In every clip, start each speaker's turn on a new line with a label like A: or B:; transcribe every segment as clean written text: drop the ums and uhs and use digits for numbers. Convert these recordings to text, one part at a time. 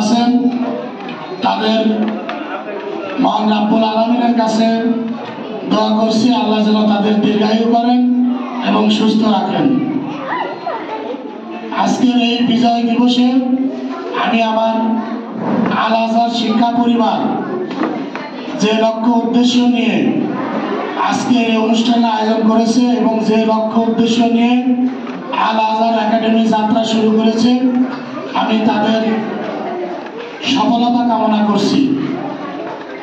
A: আছেন তাদের মহান রাব্বুল আলামিনের কাছে দোয়া করছি আল্লাহ যেন তাদের দীর্ঘায়ু করেন এবং সুস্থ রাখেন। আজকের এই বিজয় দিবসে আমি আমার আল আজহার শিক্ষা পরিবার যে লক্ষ্য উদ্দেশ্য নিয়ে আজকে এই অনুষ্ঠানের আয়োজন করেছে এবং যে লক্ষ্য উদ্দেশ্য নিয়ে আল আজহার একাডেমি যাত্রা শুরু করেছে, আমি তাদের সফলতা কামনা করছি।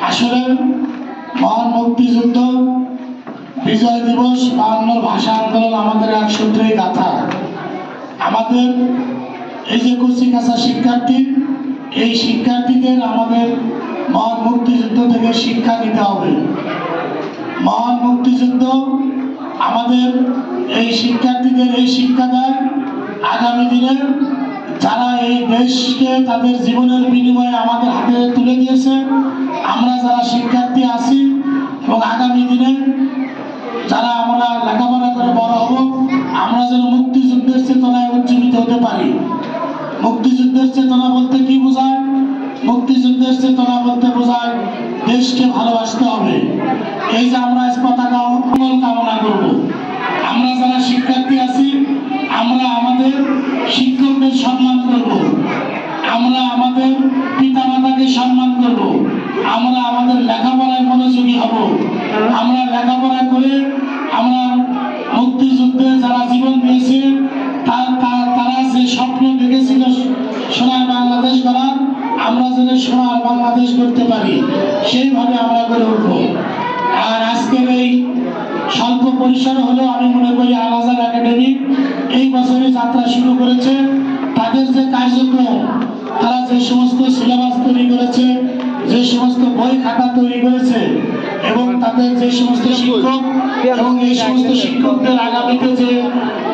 A: আসলে মহান মুক্তিযুদ্ধ, বিজয় দিবস, 52 ভাষা আন্দোলন আমাদের এক সূত্রেই গাথা। আমাদের এই যে কচি কাঁচা শিক্ষার্থী, এই শিক্ষার্থীদের আমাদের মহান মুক্তিযুদ্ধ থেকে শিক্ষা নিতে হবে। মহান মুক্তিযুদ্ধ আমাদের এই শিক্ষার্থীদের এই শিক্ষা দেয় আগামী দিনে যারা এই দেশকে তাদের জীবনের বিনিময়ে আমাদের হাতে তুলে দিয়েছে, আমরা যারা শিক্ষার্থী আছি এবং আগামী দিনে যারা আমরা লেখাপড়া করে বড় হব, আমরা যেন মুক্তিযুদ্ধের চেতনায় উজ্জীবিত হতে পারি। মুক্তিযুদ্ধের চেতনা বলতে কি বোঝায়? মুক্তিযুদ্ধের চেতনা বলতে বোঝায় দেশকে ভালোবাসতে হবে। এই যে আমরা পতাকা উত্তোলন কামনা করব, আমরা যারা শিক্ষার্থী আছি আমরা আমাদের শিক্ষকদের সম্মান করব, আমরা আমাদের পিতামাতাকে সম্মান করব, আমরা আমাদের লেখাপড়ায় মনোযোগী হব। আমরা লেখাপড়া করে আমরা মুক্তিযুদ্ধে যারা জীবন দিয়েছে তারা যে স্বপ্ন দেখেছিল সোনার বাংলাদেশ করার, আমরা যেন সোনার বাংলাদেশ করতে পারি সেইভাবে আমরা করে উঠব। আর আজকের এই স্বল্প পরিসর হলেও আমি মনে করি আল আজহার একাডেমি এই বছরে যাত্রা শুরু করেছে। তাদের যে কার্যক্রম, তারা যে সমস্ত সিলেবাস তৈরি করেছে, যে সমস্ত বই খাতা তৈরি করেছে এবং তাদের যে সমস্ত শিক্ষক এবং এই সমস্ত শিক্ষকদের আগামীতে যে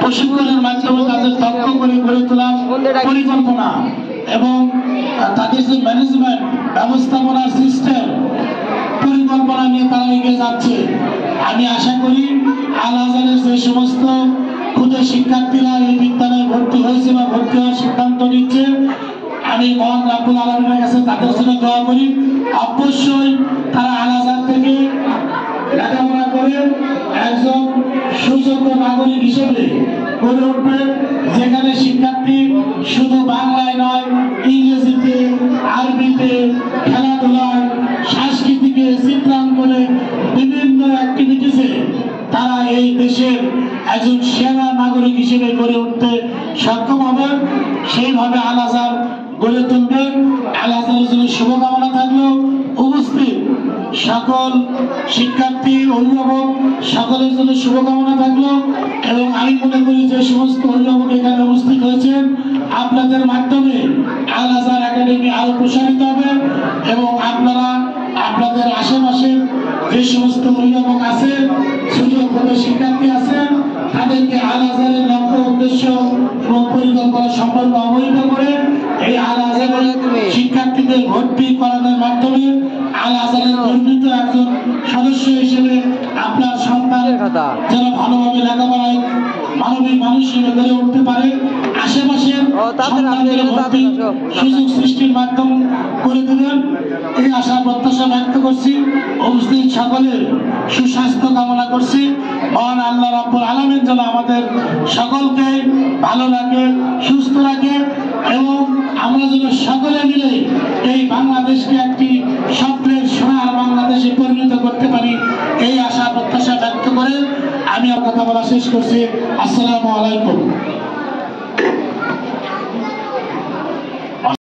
A: প্রশিক্ষণের মাধ্যমে তাদের দক্ষ করে গড়ে তোলার পরিকল্পনা এবং তাদের যে ম্যানেজমেন্ট ব্যবস্থাপনার সিস্টেম পরিকল্পনা নিয়ে তারা এগিয়ে যাচ্ছে। আমি আশা করি আল আজহারের যে সমস্ত ক্ষুদে শিক্ষার্থীরা এই বিদ্যালয়ে ভর্তি হয়েছে বা ভর্তি হওয়ার সিদ্ধান্ত নিচ্ছে, আমি মহান রাব্বুল আলামিনের কাছে তাদের জন্য দোয়া করি অবশ্যই তারা আল আজহার থেকে লেখাপড়া করে একজন সুযোগ্য নাগরিক হিসেবে গড়ে উঠবে, যেখানে শিক্ষার্থী শুধু বাংলায় নয়, ইংরেজিতে, আরবিতে, খেলাধুলায়, সংস্কৃতিকে, চিত্রাঙ্কনে, বিভিন্ন অ্যাক্টিভিটিসে তারা এই দেশের একজন সেরা নাগরিক হিসেবে গড়ে উঠতে সক্ষম হবে। সেইভাবে আল আজহার গড়ে তুলবে। আল আজহারের জন্য শুভকামনা থাকলো। উপস্থিত সকল শিক্ষার্থী, অভিভাবক সকলের জন্য শুভকামনা থাকলো এবং আমি মনে করি যে সমস্ত অভিভাবক এখানে উপস্থিত হয়েছেন, আপনাদের মাধ্যমে আল আজহার একাডেমি আরো প্রসারিত হবে এবং আপনারা আপনাদের আশেপাশে যে সমস্ত অভিভাবক আছে, সুযোগ শিক্ষার্থী আছেন, তাদেরকে আল আজহারের লক্ষ্য উদ্দেশ্য এবং পরিকল্পনা সম্পর্কে অবহিত করে এই আল আজহারের শিক্ষার্থীদের ভর্তি করানোর মাধ্যমে আল আজহারের গর্বিত একজন সদস্য হিসেবে আপনার সন্তান যেন ভালোভাবে লেখাপড়ায় মানবিক মানুষ হিসেবে গড়ে উঠতে পারে, আশেপাশের সন্তানদের ভর্তি সুযোগ সৃষ্টির মাধ্যম করে দেবেন, এই আশা প্রত্যাশা ব্যক্ত করছি। উপস্থিত সকলের সুস্বাস্থ্য কামনা করছি। মহান আল্লাহ রাব্বুল আলামিন যেন আমাদের সকলকে ভালো রাখে, সুস্থ রাখে এবং আমরা যেন সকলে মিলে এই বাংলাদেশকে একটি স্বপ্নের সোনার বাংলাদেশে পরিণত করতে পারি, এই আশা প্রত্যাশা ব্যক্ত করে আমি আমার কথা বলা শেষ করছি। আসসালামু আলাইকুম।